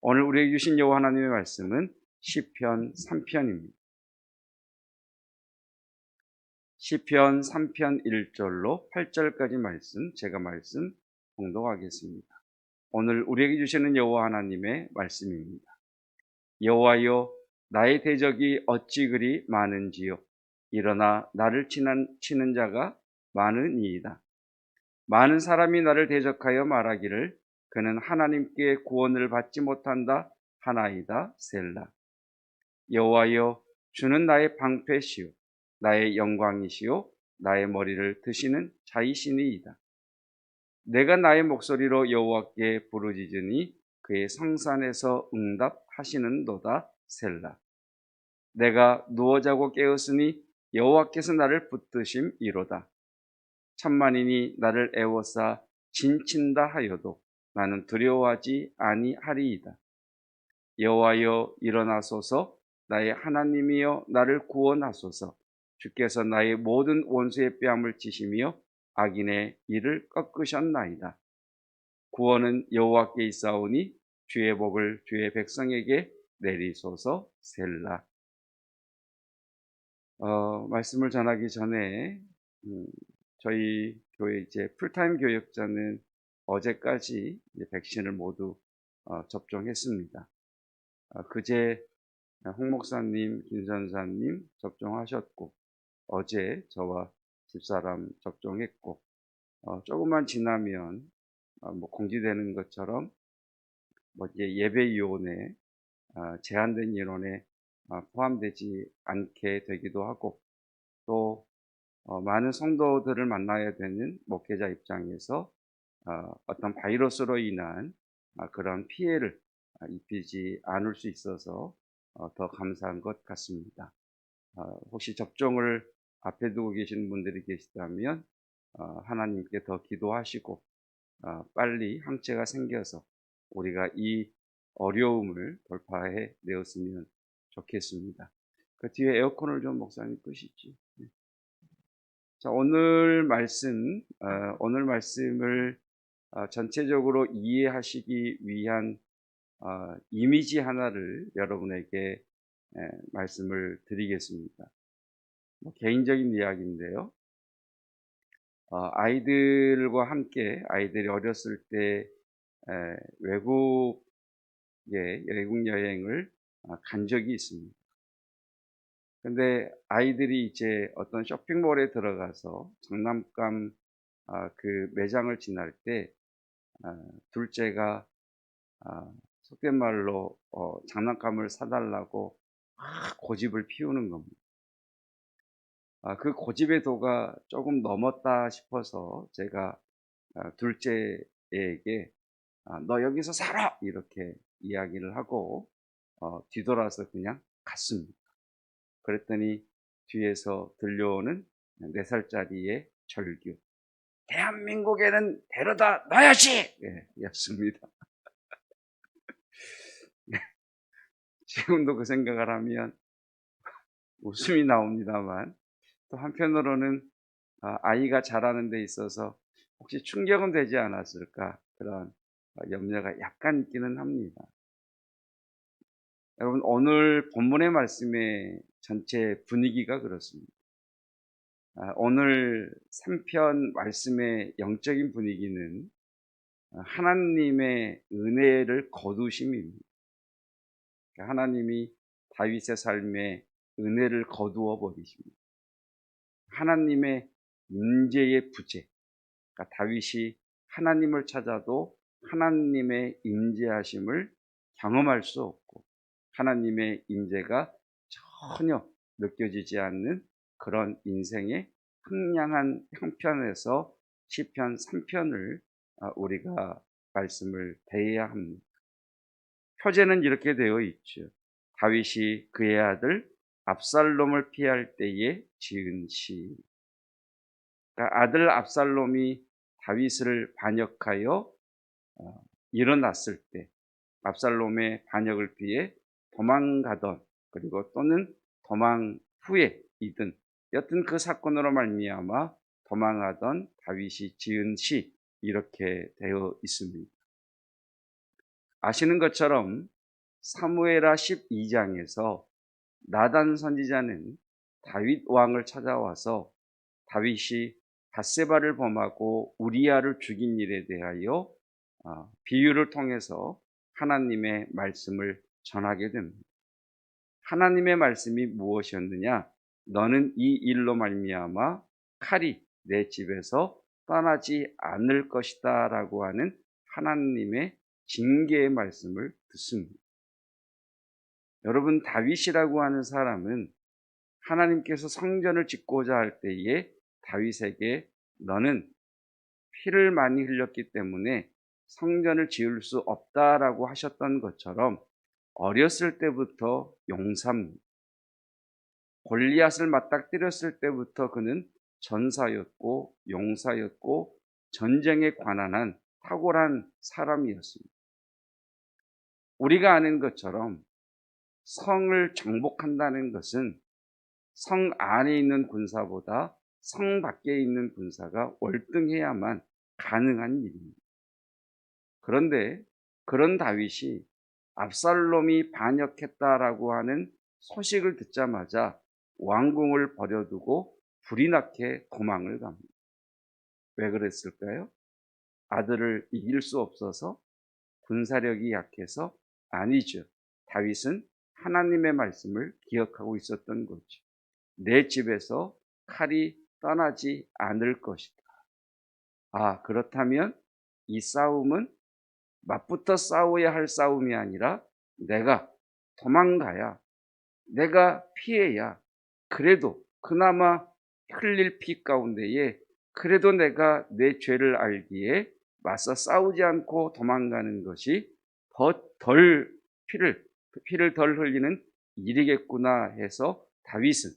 오늘 우리에게 주신 여호와 하나님의 말씀은 시편 3편입니다. 시편 3편 1절로 8절까지 말씀, 제가 말씀 봉독하겠습니다. 오늘 우리에게 주시는 여호와 하나님의 말씀입니다. 여호와여, 나의 대적이 어찌 그리 많은지요. 일어나 나를 치는 자가 많으니이다. 많은 사람이 나를 대적하여 말하기를 그는 하나님께 구원을 받지 못한다 하나이다 셀라. 여호와여, 주는 나의 방패시요 나의 영광이시요 나의 머리를 드시는 자이시니이다. 내가 나의 목소리로 여호와께 부르짖으니 그의 성산에서 응답하시는도다 셀라. 내가 누워 자고 깨었으니 여호와께서 나를 붙드심이로다. 천만인이 나를 애워싸 진친다 하여도 나는 두려워하지 아니하리이다. 여호와여, 일어나소서. 나의 하나님이여, 나를 구원하소서. 주께서 나의 모든 원수의 뺨을 치시며 악인의 이를 꺾으셨나이다. 구원은 여호와께 있사오니 주의 복을 주의 백성에게 내리소서 셀라. 말씀을 전하기 전에 저희 교회 이제 풀타임 교역자는 어제까지 백신을 모두 접종했습니다. 그제 홍 목사님, 김 전사님 접종하셨고, 어제 저와 집사람 접종했고, 조금만 지나면 공지되는 것처럼 이제 예배 위원회 제한된 인원에 포함되지 않게 되기도 하고, 또 많은 성도들을 만나야 되는 목회자 입장에서 어떤 바이러스로 인한 그런 피해를 입히지 않을 수 있어서 더 감사한 것 같습니다. 혹시 접종을 앞에 두고 계시는 분들이 계시다면 하나님께 더 기도하시고 빨리 항체가 생겨서 우리가 이 어려움을 돌파해 내었으면 좋겠습니다. 그 뒤에 에어컨을 좀 목사님 끄시지. 자, 오늘 말씀을 전체적으로 이해하시기 위한 이미지 하나를 여러분에게 말씀을 드리겠습니다. 개인적인 이야기인데요. 아이들과 함께 아이들이 어렸을 때 외국 여행을 간 적이 있습니다. 근데 아이들이 이제 어떤 쇼핑몰에 들어가서 장난감 그 매장을 지날 때 둘째가 속된 말로 장난감을 사달라고 고집을 피우는 겁니다. 그 고집의 도가 조금 넘었다 싶어서 제가 둘째에게 너 여기서 살아! 이렇게 이야기를 하고 뒤돌아서 그냥 갔습니다. 그랬더니 뒤에서 들려오는 4살짜리의 절규. 대한민국에는 데려다 놔야지! 였습니다. 지금도 그 생각을 하면 웃음이 나옵니다만, 또 한편으로는 아이가 자라는 데 있어서 혹시 충격은 되지 않았을까, 그런 염려가 약간 있기는 합니다. 여러분, 오늘 본문의 말씀의 전체 분위기가 그렇습니다. 오늘 3편 말씀의 영적인 분위기는 하나님의 은혜를 거두심입니다. 하나님이 다윗의 삶에 은혜를 거두어 버리십니다. 하나님의 임재의 부재, 그러니까 다윗이 하나님을 찾아도 하나님의 임재하심을 경험할 수 없고 하나님의 임재가 전혀 느껴지지 않는 그런 인생의 황량한 형편에서 시편 3편을 우리가 말씀을 대해야 합니다. 표제는 이렇게 되어 있죠. 다윗이 그의 아들 압살롬을 피할 때에 지은 시. 그러니까 아들 압살롬이 다윗을 반역하여 일어났을 때 압살롬의 반역을 피해 도망가던, 그리고 또는 도망 후에이든 여튼 그 사건으로 말미암아 도망하던 다윗이 지은 시, 이렇게 되어 있습니다. 아시는 것처럼 사무엘하 12장에서 나단 선지자는 다윗 왕을 찾아와서 다윗이 밧세바를 범하고 우리아를 죽인 일에 대하여 비유를 통해서 하나님의 말씀을 전하게 됩니다. 하나님의 말씀이 무엇이었느냐? 너는 이 일로 말미암아 칼이 내 집에서 떠나지 않을 것이다 라고 하는 하나님의 징계의 말씀을 듣습니다. 여러분, 다윗이라고 하는 사람은 하나님께서 성전을 짓고자 할 때에 다윗에게 너는 피를 많이 흘렸기 때문에 성전을 지을 수 없다라고 하셨던 것처럼 어렸을 때부터 용사입니다. 골리앗을 맞닥뜨렸을 때부터 그는 전사였고 용사였고 전쟁에 관한 한 탁월한 사람이었습니다. 우리가 아는 것처럼 성을 정복한다는 것은 성 안에 있는 군사보다 성 밖에 있는 군사가 월등해야만 가능한 일입니다. 그런데 그런 다윗이 압살롬이 반역했다라고 하는 소식을 듣자마자 왕궁을 버려두고 불이 나게 도망을 갑니다. 왜 그랬을까요? 아들을 이길 수 없어서? 군사력이 약해서? 아니죠. 다윗은 하나님의 말씀을 기억하고 있었던 거죠. 내 집에서 칼이 떠나지 않을 것이다. 그렇다면 이 싸움은 맞붙어 싸워야 할 싸움이 아니라 내가 도망가야, 내가 피해야 그래도 그나마 흘릴 피 가운데에 그래도 내가 내 죄를 알기에 맞서 싸우지 않고 도망가는 것이 덜 피를 덜 흘리는 일이겠구나 해서 다윗은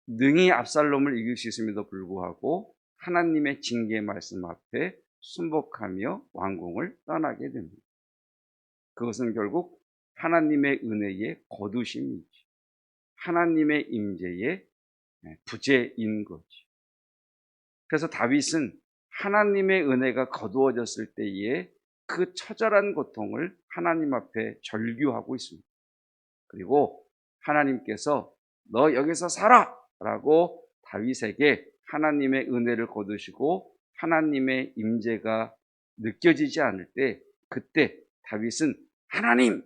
능히 압살롬을 이길 수 있음에도 불구하고 하나님의 징계 말씀 앞에 순복하며 왕궁을 떠나게 됩니다. 그것은 결국 하나님의 은혜의 거두심이지, 하나님의 임재의 부재인 거지. 그래서 다윗은 하나님의 은혜가 거두어졌을 때에 그 처절한 고통을 하나님 앞에 절규하고 있습니다. 그리고 하나님께서 너 여기서 살아! 라고 다윗에게 하나님의 은혜를 거두시고 하나님의 임재가 느껴지지 않을 때, 그때 다윗은 하나님,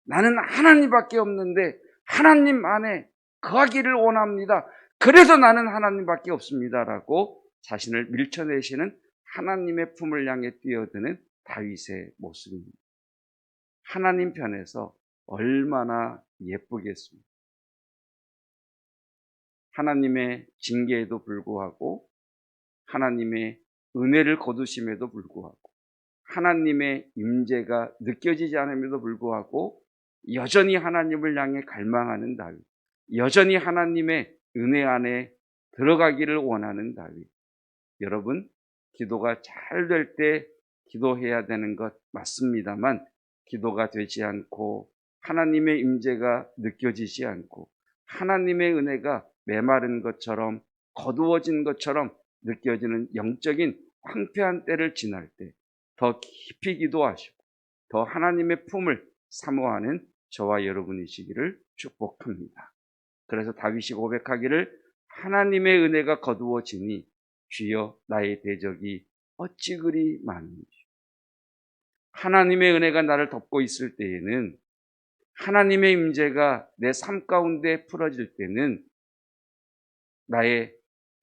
나는 하나님밖에 없는데 하나님 안에 거하기를 원합니다. 그래서 나는 하나님밖에 없습니다. 라고 자신을 밀쳐내시는 하나님의 품을 향해 뛰어드는 다윗의 모습입니다. 하나님 편에서 얼마나 예쁘겠습니까? 하나님의 징계에도 불구하고, 하나님의 은혜를 거두심에도 불구하고, 하나님의 임재가 느껴지지 않음에도 불구하고 여전히 하나님을 향해 갈망하는 다윗, 여전히 하나님의 은혜 안에 들어가기를 원하는 다윗. 여러분, 기도가 잘 될 때 기도해야 되는 것 맞습니다만, 기도가 되지 않고 하나님의 임재가 느껴지지 않고 하나님의 은혜가 메마른 것처럼 거두어진 것처럼 느껴지는 영적인 황폐한 때를 지날 때 더 깊이 기도하시고 더 하나님의 품을 사모하는 저와 여러분이시기를 축복합니다. 그래서 다윗이 고백하기를 하나님의 은혜가 거두어지니 주여 나의 대적이 어찌 그리 많은지. 하나님의 은혜가 나를 덮고 있을 때에는, 하나님의 임재가 내 삶 가운데 풀어질 때는 나의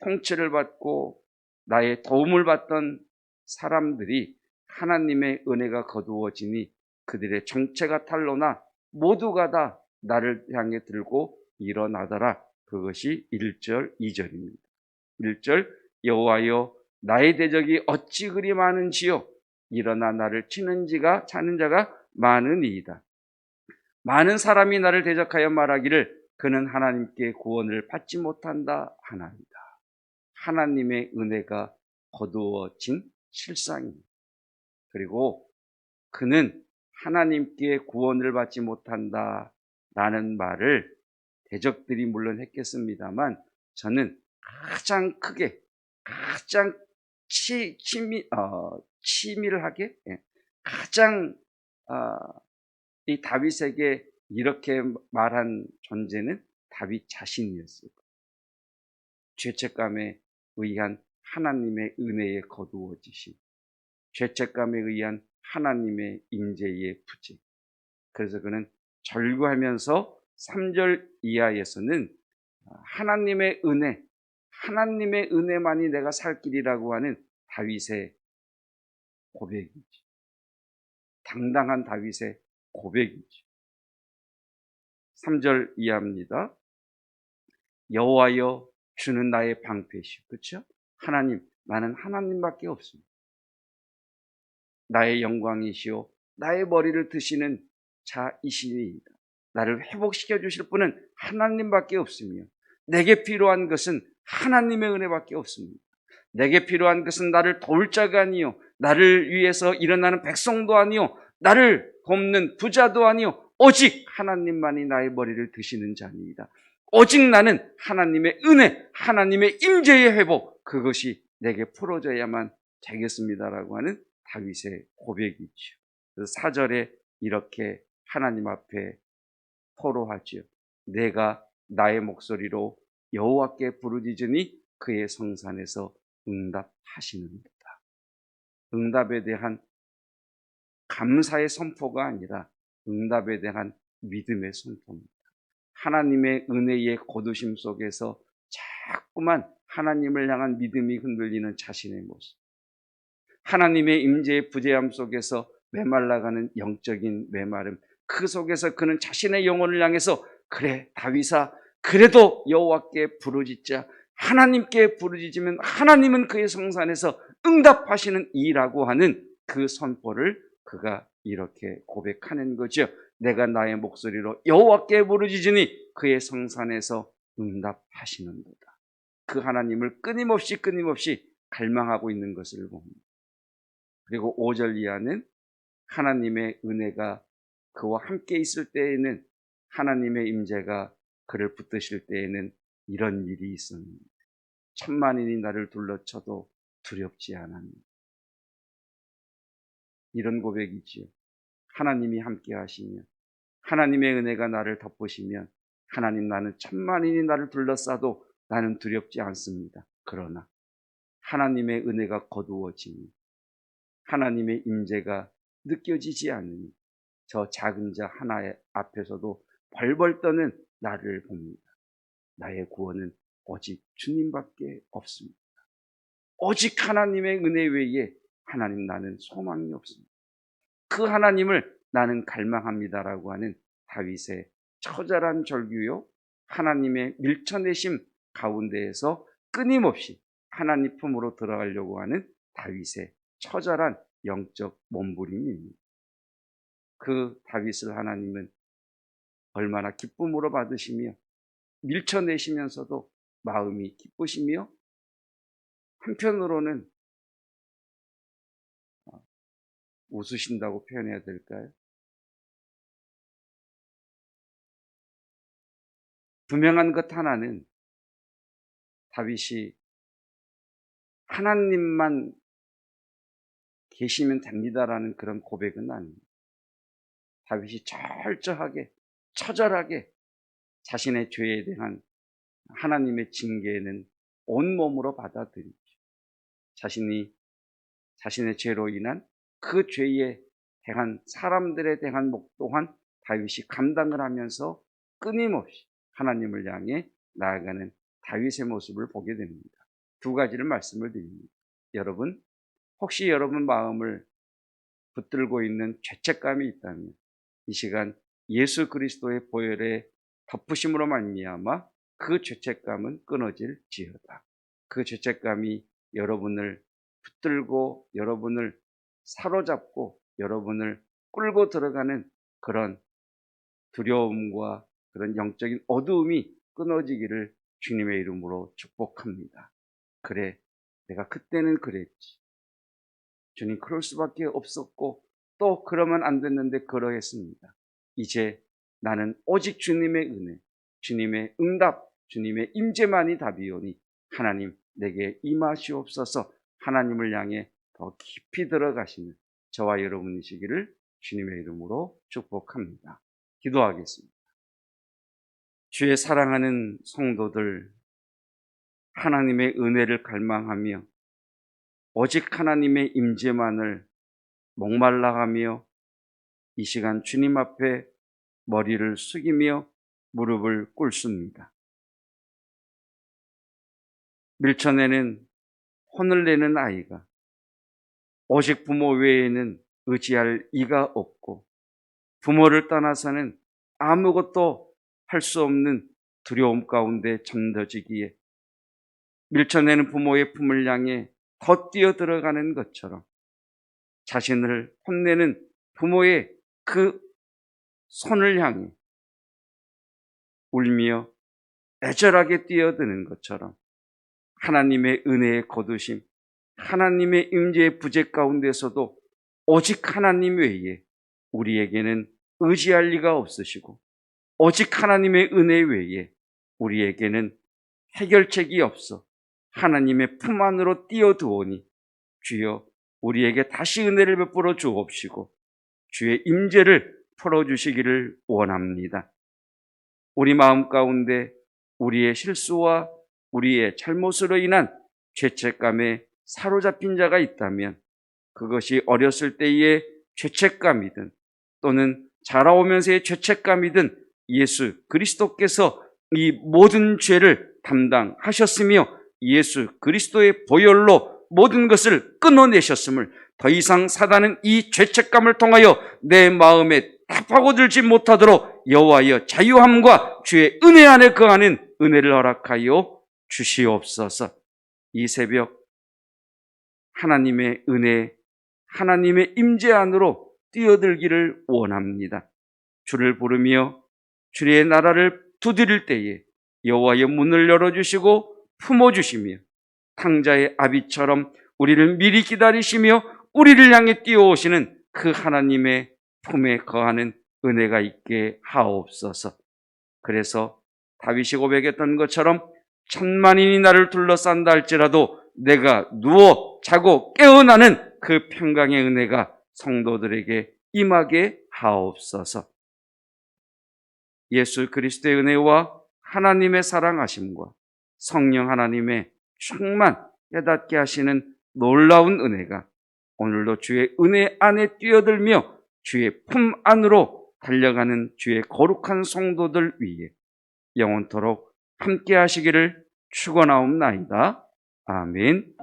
통치를 받고 나의 도움을 받던 사람들이 하나님의 은혜가 거두어지니 그들의 정체가 탄로나 모두가 다 나를 향해 들고 일어나더라. 그것이 1절 2절입니다. 1절 여호와여 나의 대적이 어찌 그리 많은지요. 일어나 나를 치는 자가 많으니이다. 많은 사람이 나를 대적하여 말하기를 그는 하나님께 구원을 받지 못한다 하나이다. 하나님의 은혜가 거두어진 실상입니다. 그리고 그는 하나님께 구원을 받지 못한다 라는 말을 대적들이 물론 했겠습니다만, 저는 가장 크게, 가장 치밀하게, 가장 이 다윗에게 이렇게 말한 존재는 다윗 자신이었을 거예요. 죄책감에 의한 하나님의 은혜에 거두어지신, 죄책감에 의한 하나님의 임재의 부재. 그래서 그는 절구하면서 3절 이하에서는 하나님의 은혜, 하나님의 은혜만이 내가 살 길이라고 하는 다윗의 고백이지. 당당한 다윗의 고백이지. 3절 이하입니다. 여호와여 주는 나의 방패시오. 그렇죠? 하나님, 나는 하나님밖에 없습니다. 나의 영광이시오. 나의 머리를 드시는 자이시니이다. 나를 회복시켜 주실 분은 하나님밖에 없으며 내게 필요한 것은 하나님의 은혜밖에 없습니다. 내게 필요한 것은 나를 도울 자가 아니요, 나를 위해서 일어나는 백성도 아니요, 나를 돕는 부자도 아니요, 오직 하나님만이 나의 머리를 드시는 자니이다. 오직 나는 하나님의 은혜, 하나님의 임재의 회복, 그것이 내게 풀어져야만 되겠습니다라고 하는 다윗의 고백이죠. 그래서 4절에 이렇게 하나님 앞에 토로하죠. 내가 나의 목소리로 여호와께 부르짖으니 그의 성산에서 응답하시는도다. 응답에 대한 감사의 선포가 아니라 응답에 대한 믿음의 선포입니다. 하나님의 은혜의 거두심 속에서 자꾸만 하나님을 향한 믿음이 흔들리는 자신의 모습, 하나님의 임재의 부재함 속에서 메말라가는 영적인 메마름, 그 속에서 그는 자신의 영혼을 향해서 그래 다윗아, 그래도 여호와께 부르짖자, 하나님께 부르짖으면 하나님은 그의 성산에서 응답하시는 이라고 하는 그 선포를 그가 이렇게 고백하는 거죠. 내가 나의 목소리로 여호와께 부르짖으니 그의 성산에서 응답하시는도다. 그 하나님을 끊임없이 갈망하고 있는 것을 봅니다. 그리고 5절 이하는 하나님의 은혜가 그와 함께 있을 때에는, 하나님의 임재가 그를 붙드실 때에는 이런 일이 있었는데 천만인이 나를 둘러쳐도 두렵지 않았는데. 이런 고백이지요. 하나님이 함께 하시면, 하나님의 은혜가 나를 덮으시면, 하나님, 나는 천만인이 나를 둘러싸도 나는 두렵지 않습니다. 그러나 하나님의 은혜가 거두어지니, 하나님의 임재가 느껴지지 않으니 저 작은 자 하나의 앞에서도 벌벌 떠는 나를 봅니다. 나의 구원은 오직 주님밖에 없습니다. 오직 하나님의 은혜 외에 하나님, 나는 소망이 없습니다. 그 하나님을 나는 갈망합니다라고 하는 다윗의 처절한 절규요, 하나님의 밀쳐내심 가운데에서 끊임없이 하나님 품으로 들어가려고 하는 다윗의 처절한 영적 몸부림입니다. 그 다윗을 하나님은 얼마나 기쁨으로 받으시며 밀쳐내시면서도 마음이 기쁘시며 한편으로는 웃으신다고 표현해야 될까요? 분명한 것 하나는 다윗이 하나님만 계시면 됩니다라는 그런 고백은 아닙니다. 다윗이 철저하게, 처절하게 자신의 죄에 대한 하나님의 징계는 온몸으로 받아들이죠. 자신의 죄로 인한 그 죄에 대한, 사람들에 대한 목 또한 다윗이 감당을 하면서 끊임없이 하나님을 향해 나아가는 다윗의 모습을 보게 됩니다. 두 가지를 말씀을 드립니다. 여러분, 혹시 여러분 마음을 붙들고 있는 죄책감이 있다면 이 시간 예수 그리스도의 보혈의 덮으심으로 말미암아 그 죄책감은 끊어질지어다. 그 죄책감이 여러분을 붙들고 여러분을 사로잡고 여러분을 끌고 들어가는 그런 두려움과 그런 영적인 어두움이 끊어지기를 주님의 이름으로 축복합니다. 그래, 내가 그때는 그랬지. 주님, 그럴 수밖에 없었고 또 그러면 안 됐는데 그러했습니다. 이제 나는 오직 주님의 은혜, 주님의 응답, 주님의 임재만이 답이오니 하나님 내게 임하시옵소서. 하나님을 향해 더 깊이 들어가시는 저와 여러분이시기를 주님의 이름으로 축복합니다. 기도하겠습니다. 주의 사랑하는 성도들, 하나님의 은혜를 갈망하며 오직 하나님의 임재만을 목말라하며 이 시간 주님 앞에 머리를 숙이며 무릎을 꿇습니다. 밀천에는 혼을 내는 아이가 오직 부모 외에는 의지할 이가 없고 부모를 떠나서는 아무것도 할 수 없는 두려움 가운데 잠들어지기에 밀쳐내는 부모의 품을 향해 더 뛰어들어가는 것처럼 자신을 혼내는 부모의 그 손을 향해 울며 애절하게 뛰어드는 것처럼 하나님의 은혜의 거두심, 하나님의 임재의 부재 가운데서도 오직 하나님 외에 우리에게는 의지할 리가 없으시고 오직 하나님의 은혜 외에 우리에게는 해결책이 없어 하나님의 품 안으로 뛰어드오니 주여 우리에게 다시 은혜를 베풀어 주옵시고 주의 임재를 풀어주시기를 원합니다. 우리 마음 가운데 우리의 실수와 우리의 잘못으로 인한 죄책감에 사로잡힌 자가 있다면 그것이 어렸을 때의 죄책감이든 또는 자라오면서의 죄책감이든 예수 그리스도께서 이 모든 죄를 담당하셨으며 예수 그리스도의 보혈로 모든 것을 끊어내셨음을 더 이상 사단은 이 죄책감을 통하여 내 마음에 파고들지 못하도록 여호와여 자유함과 주의 은혜 안에 거하는 은혜를 허락하여 주시옵소서. 이 새벽 하나님의 은혜, 하나님의 임재 안으로 뛰어들기를 원합니다. 주를 부르며 주의 나라를 두드릴 때에 여호와의 문을 열어주시고 품어주시며 탕자의 아비처럼 우리를 미리 기다리시며 우리를 향해 뛰어오시는 그 하나님의 품에 거하는 은혜가 있게 하옵소서. 그래서 다윗이 고백했던 것처럼 천만인이 나를 둘러싼다 할지라도 내가 누워 자고 깨어나는 그 평강의 은혜가 성도들에게 임하게 하옵소서. 예수 그리스도의 은혜와 하나님의 사랑하심과 성령 하나님의 충만 깨닫게 하시는 놀라운 은혜가 오늘도 주의 은혜 안에 뛰어들며 주의 품 안으로 달려가는 주의 거룩한 성도들 위에 영원토록 함께 하시기를 축원하옵나이다. 아멘.